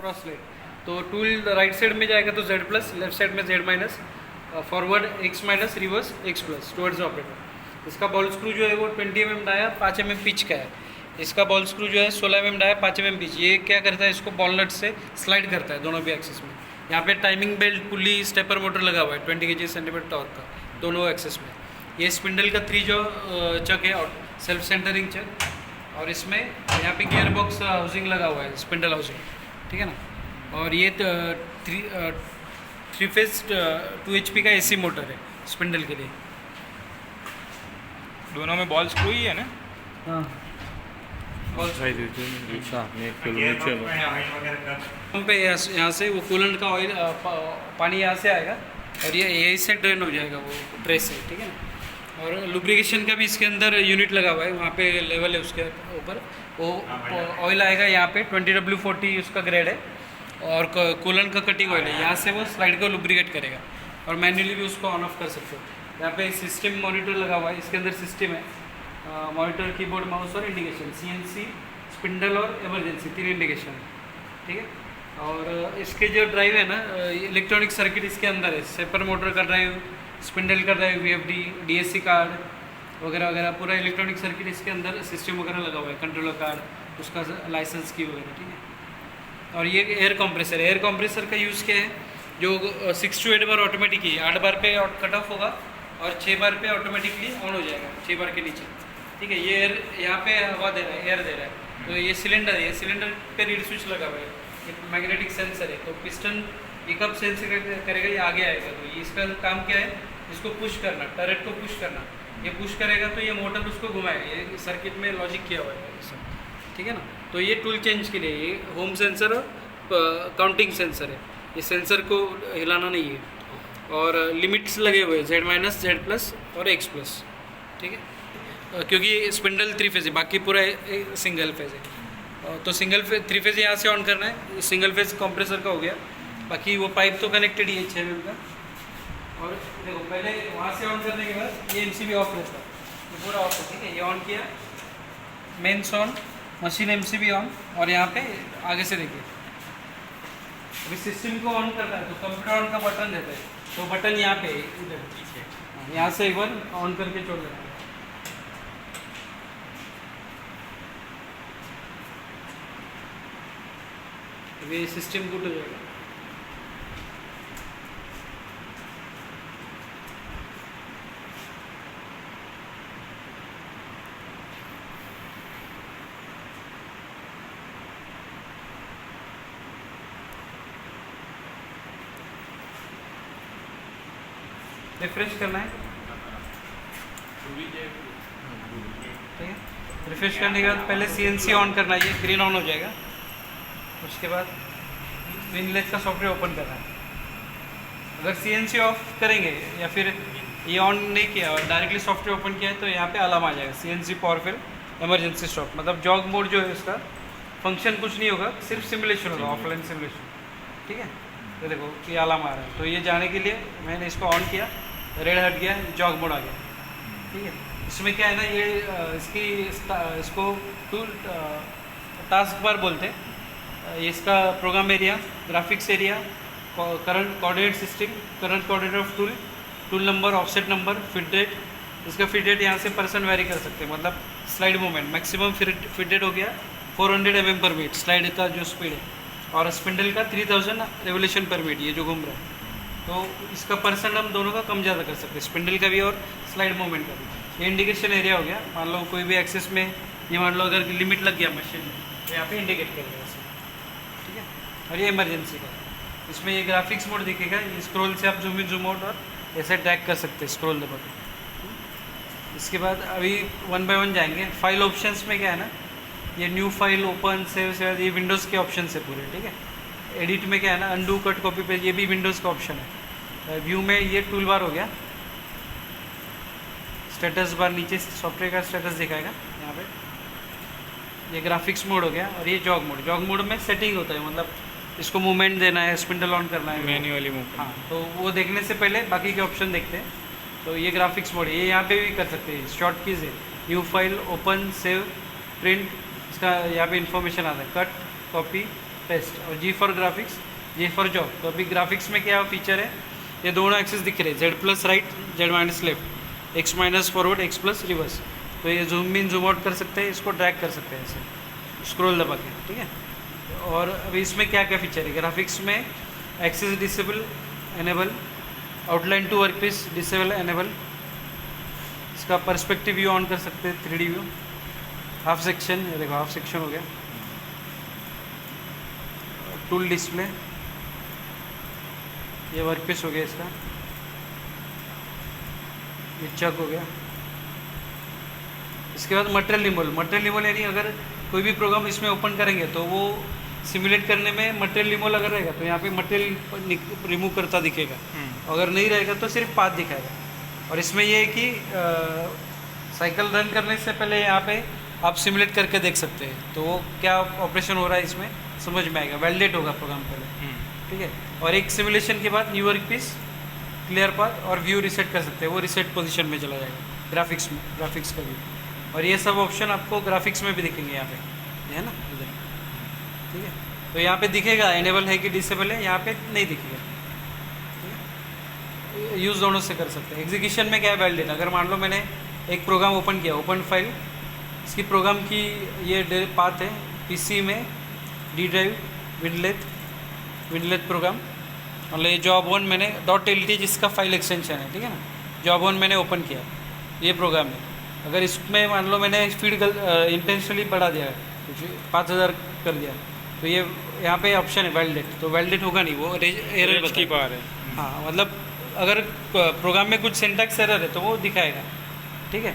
Cross slide, तो tool right side में जाएगा तो Z प्लस, लेफ्ट साइड में Z minus, forward X minus, reverse X plus towards operator. इसका ball screw जो है वो 20 mm डाया 5 mm पिच का है। इसका बॉल स्क्रू जो है 16 mm डाया 5 mm पिच। ये क्या करता है, इसको बॉल नट से स्लाइड करता है दोनों भी एक्सिस में। यहाँ पे टाइमिंग बेल्ट, पुली, स्टेपर मोटर लगा हुआ है 20 kg सेंटीमीटर टॉर्क का दोनों एक्सिस में। ये स्पिंडल का 3 जो चक है, सेल्फ सेंटरिंग चक, और इसमें यहाँ पे गियर बॉक्स हाउसिंग लगा हुआ है, स्पिंडल हाउसिंग, ठीक है ना। और ये 3 फेज 2 HP का AC मोटर है स्पिंडल के लिए। दोनों में बॉल स्क्रू ही है ना? हाँ, पे यहाँ से वो कूलेंट का ऑयल पानी यहाँ से आएगा और ये यही से ड्रेन हो जाएगा वो ट्रे से, ठीक है ना। और लुब्रिकेशन का भी इसके अंदर यूनिट लगा हुआ है, वहाँ पे लेवल है उसके ऊपर, वो ऑयल आएगा यहाँ पे 20W40 उसका ग्रेड है, और कूलेंट का कटिंग ऑयल है। यहाँ से वो स्लाइड को लुब्रिकेट करेगा और मैन्युअली भी उसको ऑन ऑफ कर सकते हो। यहाँ पे सिस्टम मॉनिटर लगा हुआ है, इसके अंदर सिस्टम है, मॉनिटर, कीबोर्ड, माउस और इंडिकेशन, CNC, स्पिंडल और इमरजेंसी 3 इंडिकेशन है, ठीक है। और इसके जो ड्राइव है ना, इलेक्ट्रॉनिक सर्किट इसके अंदर है, सेपर मोटर का ड्राइव, स्पिंडल का ड्राइव, VFD, DSC कार्ड वगैरह वगैरह, पूरा इलेक्ट्रॉनिक सर्किट इसके अंदर सिस्टम वगैरह लगा हुआ है, कंट्रोलर कार्ड, उसका लाइसेंस की वगैरह, ठीक है। और ये एयर कंप्रेसर है। एयर कंप्रेसर का यूज़ क्या है, जो 6 to 8 बार ऑटोमेटिक ही, 8 बार पे कट ऑफ होगा और 6 बार पे ऑटोमेटिकली ऑन हो जाएगा, 6 बार के नीचे, ठीक है। ये एयर यहाँ पे हवा दे रहा है, एयर दे रहा है, तो ये सिलेंडर है, ये सिलेंडर पे रीड स्विच लगा हुआ है, एक मैग्नेटिक सेंसर है, तो पिस्टन ये कब सेंस करेगा, ये आगे आएगा, तो ये इसका काम क्या है, इसको पुश करना, टर्रेट को पुश करना। ये पुश करेगा तो ये मोटर उसको घुमाएगा, ये सर्किट में लॉजिक किया हुआ है सब, ठीक है ना। तो ये टूल चेंज के लिए ये होम सेंसर और काउंटिंग सेंसर है, ये सेंसर को हिलाना नहीं है। और लिमिट्स लगे हुए हैं Z माइनस, Z प्लस और X प्लस, ठीक है, क्योंकि स्पिंडल 3 फेज है, बाकी पूरा सिंगल फेज है। तो सिंगल फेज 3 फेज यहाँ से ऑन करना है, सिंगल फेज कंप्रेसर का हो गया, बाकी वो पाइप तो कनेक्टेड ही है 6 mm का। और देखो पहले वहाँ से ऑन करने के बाद ये MCB ऑफ रहता है, ये पूरा ऑफ है, ठीक है। ये ऑन किया, mains on, machine MCB on, और यहाँ पे आगे से देखिए अभी सिस्टम को ऑन करना है तो कंप्यूटर ऑन का बटन देता है, तो बटन यहाँ पे इधर पीछे, यहाँ से एक बार ऑन करके छोड़ देना है। अभी सिस्टम बूट हो जाएगा। रिफ्रेश करना है, ठीक है। रिफ्रेश करने के बाद पहले CNC ऑन करना है, ये ग्रीन ऑन हो जाएगा। उसके बाद विनलेस का सॉफ्टवेयर ओपन करना है। अगर CNC ऑफ करेंगे या फिर ये ऑन नहीं किया और डायरेक्टली सॉफ्टवेयर ओपन किया है तो यहाँ पे अलार्म आ जाएगा, CNC power fail, emergency stop. मतलब जॉग मोड जो है इसका फंक्शन कुछ नहीं होगा, सिर्फ सिमुलेशन होगा, ऑफलाइन सिमुलेशन, ठीक है। तो देखो ये अलार्म आ रहा है, तो ये जाने के लिए मैंने इसको ऑन किया, रेड हट गया, जॉग मोड आ गया, ठीक है। इसमें क्या है ना, ये इसको टूल टास्क बार बोलते हैं। ये इसका program area, graphics area, current coordinate system, current coordinate of tool, tool number, offset number, feed rate. इसका फिट डेट यहाँ से पर्सन वेरी कर सकते हैं, मतलब slide movement maximum feed rate हो गया 400 mm/min स्लाइड का जो स्पीड है, और स्पिंडल का 3000 रेवोल्यूशन पर मिनट, ये जो घूम रहा है। तो इसका परसेंट हम दोनों का कम ज़्यादा कर सकते हैं, स्पिंडल का भी और स्लाइड मूवमेंट का भी। ये इंडिकेशन एरिया हो गया, मान लो कोई भी एक्सेस में, ये मान लो अगर लिमिट लग गया मशीन में तो यहाँ पे इंडिकेट करेगा ऐसे, ठीक है। और ये इमरजेंसी का, इसमें ये ग्राफिक्स मोड दिखेगा, ये स्क्रॉल से आप जूम इन जूम आउट और ऐसे ट्रैक कर सकते हैं स्क्रॉल दबा के। इसके बाद अभी 1 by 1 जाएंगे। फाइल ऑप्शंस में क्या है ना, ये न्यू फाइल, ओपन, सेव, ये विंडोज़ के ऑप्शन है पूरे, ठीक है। एडिट में क्या है ना, अंडू, कट, कॉपी, पेस्ट, ये भी विंडोज़ का ऑप्शन है। व्यू में ये टूल बार हो गया, स्टेटस बार नीचे सॉफ्टवेयर का स्टेटस दिखाएगा यहाँ पे। ये ग्राफिक्स मोड हो गया, और ये जॉग मोड। जॉग मोड में सेटिंग होता है, मतलब इसको मूवमेंट देना है, स्पिंडल ऑन करना है, मैन्युअली मूव। हाँ, तो वो देखने से पहले बाकी के ऑप्शन देखते हैं। तो ये ग्राफिक्स मोड है, ये यहाँ पे भी कर सकते हैं, शॉर्ट कीज़ है, new file, open, save, print, इसका यहाँ पे इन्फॉर्मेशन आता है, कट, कॉपी, पेस्ट, और G for graphics, J for job. तो अभी ग्राफिक्स में क्या फीचर है, ये दोनों एक्सिस दिख रहे हैं, Z plus right, Z minus left, x minus forward, x plus reverse. तो ये जूम इन जूम आउट कर सकते हैं, इसको ड्रैग कर सकते हैं ऐसे स्क्रॉल दबा के, ठीक है। और अभी इसमें क्या क्या फीचर है, ग्राफिक्स में axis disable enable, outline to work piece disable enable, इसका पर्सपेक्टिव व्यू ऑन कर सकते हैं, 3D व्यू, हाफ सेक्शन, ये देखो हाफ सेक्शन हो गया, टूल डिस्प्ले, ये वर्क पीस हो गया इसका, ये चक हो गया। इसके बाद मटेरियल रिमूवल, मटेरियल रिमूवल यानी अगर कोई भी प्रोग्राम इसमें ओपन करेंगे तो वो सिमुलेट करने में मटेरियल रिमूवल अगर रहेगा तो यहाँ पे मटेरियल रिमूव करता दिखेगा, अगर नहीं रहेगा तो सिर्फ पाथ दिखाएगा। और इसमें ये है कि साइकिल रन करने से पहले यहाँ पे आप सिमुलेट करके देख सकते हैं, तो वो क्या ऑपरेशन हो रहा है इसमें समझ में आएगा, वैलिडेट होगा प्रोग्राम पहले, ठीक है। और एक सिमुलेशन के बाद new work piece, clear path और व्यू रिसेट कर सकते हैं, वो रिसेट पोजीशन में चला जाएगा ग्राफिक्स में, ग्राफिक्स का व्यू। और ये सब ऑप्शन आपको ग्राफिक्स में भी दिखेंगे यहाँ पे, ये है ना इधर, ठीक है। तो यहाँ पे दिखेगा एनेबल है कि डिसेबल है, यहाँ पे नहीं दिखेगा, ठीक है। यूज़ दोनों से कर सकते हैं। एग्जीक्यूशन में क्या है, वैलिडेट, अगर मान लो मैंने एक प्रोग्राम ओपन किया, ओपन फाइल, इसकी प्रोग्राम की ये पाथ है, पीसी में डी ड्राइव, विंडलेथ प्रोग्राम, मतलब ये जॉब वन मैंने .lt जिसका फाइल एक्सटेंशन है, ठीक है ना, जॉब वन मैंने ओपन किया, ये प्रोग्राम है। अगर इसमें मान लो मैंने फीड इंटेंशनली बढ़ा दिया, कुछ 5000 कर दिया, तो ये यहाँ पे ऑप्शन है वैलिडेट, तो वैलिडेट होगा नहीं, वो एरर की बार है। हाँ, मतलब अगर प्रोग्राम में कुछ सिंटैक्स एरर है तो वो दिखाएगा, ठीक है।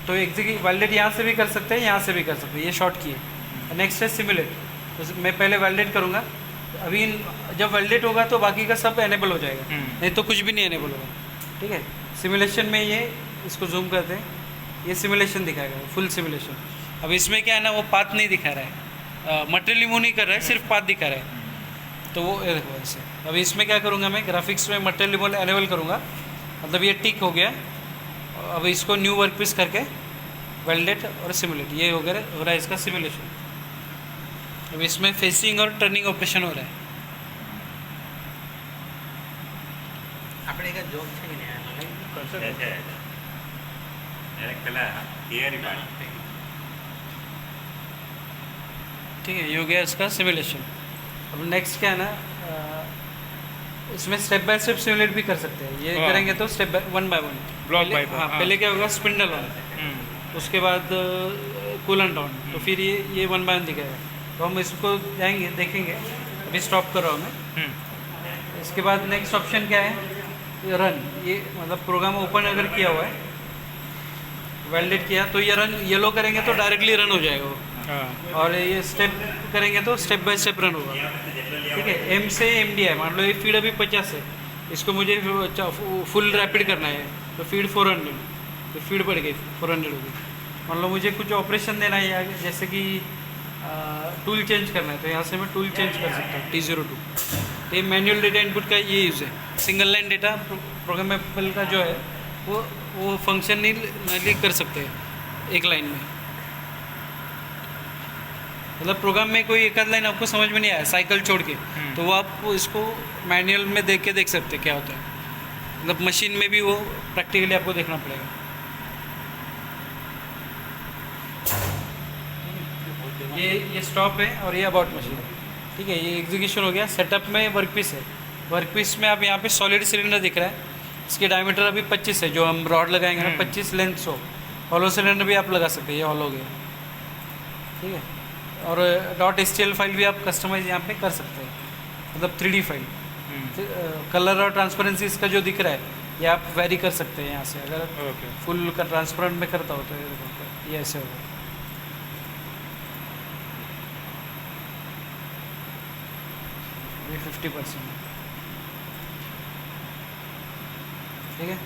तो एग्जीक्यूट वैलिडेट यहाँ से भी कर सकते हैं, यहाँ से भी कर सकते हैं, ये शॉर्ट की है। नेक्स्ट है सिमुलेट, तो मैं पहले वैलिडेट करूँगा, अभी जब वैलिडेट होगा तो बाकी का सब एनेबल हो जाएगा, नहीं तो कुछ भी नहीं एनेबल होगा, ठीक है। सिमुलेशन में ये इसको जूम करते हैं, ये सिमुलेशन दिखाएगा, फुल सिमुलेशन। अब इसमें क्या है ना, वो पाथ नहीं दिखा रहा है, मटेरियल रिमूव नहीं कर रहा है, सिर्फ पाथ दिखा रहा है, तो वो देखो ऐसे। अभी इसमें क्या करूँगा मैं, ग्राफिक्स में मटेरियल रिमूवल एनेबल करूँगा, मतलब ये टिक हो गया। अब इसको न्यू वर्क पीस करके वैलिडेट और सिमुलेट, ये हो रहा है इसका सिमुलेशन। अब इसमें फेसिंग और टर्निंग ऑपरेशन हो रहा है। આપણે એક જોબ છે ને ठीक है, ये हो गया इसका सिमुलेशन। अब नेक्स्ट क्या है ना, इसमें स्टेप बाय स्टेप सिमुलेट भी कर सकते हैं, ये करेंगे तो step by one, block bye हाँ, पहले क्या होगा, स्पिंडल ऑन, उसके बाद कूलेंट ऑन, तो फिर ये वन बाय वन दिखाएगा। तो हम इसको जाएंगे देखेंगे, अभी स्टॉप कर रहा हूँ मैं। इसके बाद नेक्स्ट ऑप्शन क्या है, रन, ये मतलब प्रोग्राम ओपन अगर किया हुआ है, वैलिडेट किया, तो ये रन येलो करेंगे तो डायरेक्टली रन हो जाएगा वो, और ये स्टेप करेंगे तो स्टेप बाय स्टेप रन होगा, ठीक है। एम से MDI, मान लो ये फीड अभी 50 है, इसको मुझे फुल रैपिड करना है, तो फीड 400, तो फीड बढ़ गई 400 होगी। मान लो मुझे कुछ ऑपरेशन देना है, जैसे कि टूल चेंज करना है, तो यहाँ से मैं टूल चेंज कर सकता हूँ, T02। ये मैनुअल डेटा इनपुट का ये यूज़ है। सिंगल लाइन डेटा प्रोग्रामेबल का जो है वो फंक्शन नहीं कर सकते एक लाइन में, मतलब प्रोग्राम में कोई एक आध लाइन आपको समझ में नहीं आया साइकिल छोड़ के, तो वो आप इसको मैनुअल में देख के देख सकते क्या होता है, मतलब मशीन में भी वो प्रैक्टिकली आपको देखना पड़ेगा। ये स्टॉप है और ये अबाउट मशीन, ठीक है। ये एग्जीक्यूशन हो गया। सेटअप में वर्क पीस है, वर्क पीस में आप यहाँ पे सॉलिड सिलेंडर दिख रहा है, इसकी डायमीटर अभी 25 है, जो हम रॉड लगाएंगे ना 25 लेंथ 100। हॉलो सिलेंडर भी आप लगा सकते हैं, ये हॉलो गया, ठीक है। और .stl फाइल भी आप कस्टमाइज यहाँ पे कर सकते हैं, मतलब 3D फाइल। कलर और ट्रांसपेरेंसी इसका जो दिख रहा है ये आप वेरी कर सकते हैं यहाँ से, अगर फुल का ट्रांसपेरेंट में करता हो तो ये ऐसे होगा। ये 50%, ठीक है।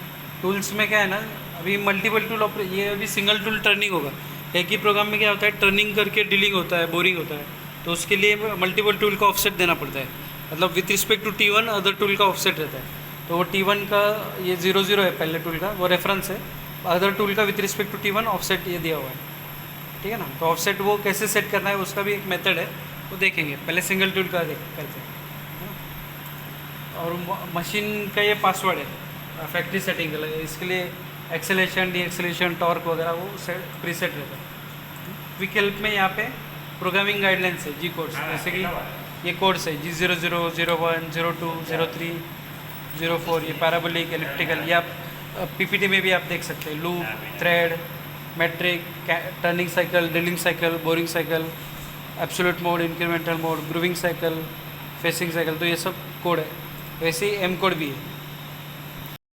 टूल्स में क्या है ना, अभी मल्टीपल टूल ये अभी सिंगल टूल टर्निंग होगा। एक ही प्रोग्राम में क्या होता है, टर्निंग करके डीलिंग होता है, बोरिंग होता है, तो उसके लिए मल्टीपल टूल का ऑफसेट देना पड़ता है, मतलब with respect to T1 other tool का ऑफसेट रहता है। तो वो T1 का ये 00 है पहले टूल का, वो रेफरेंस है, अदर टूल का with respect to T1 offset ये दिया हुआ है, ठीक है ना। तो ऑफसेट वो कैसे सेट करना है उसका भी एक मेथड है, वो देखेंगे, पहले सिंगल टूल का करते हैं, है ना? और मशीन का ये पासवर्ड है फैक्ट्री सेटिंग का, इसके लिए एक्सेलेशन, डी एक्सेलेशन, टॉर्क वगैरह वो प्रीसेट रहता है। क्विक हेल्प में यहाँ पे प्रोग्रामिंग गाइडलाइंस है, जी कोड्स, जैसे कि ये कोड्स है G00, 01, 02, 03, 04, ये पैराबोलिक, इलेक्ट्रिकल, ये आप पीपीटी में भी आप देख सकते हैं। Loop, thread, metric, turning cycle, drilling cycle, boring cycle, absolute mode, incremental mode, grooving cycle, facing cycle, तो ये सब कोड है। वैसे ही एम कोड भी है।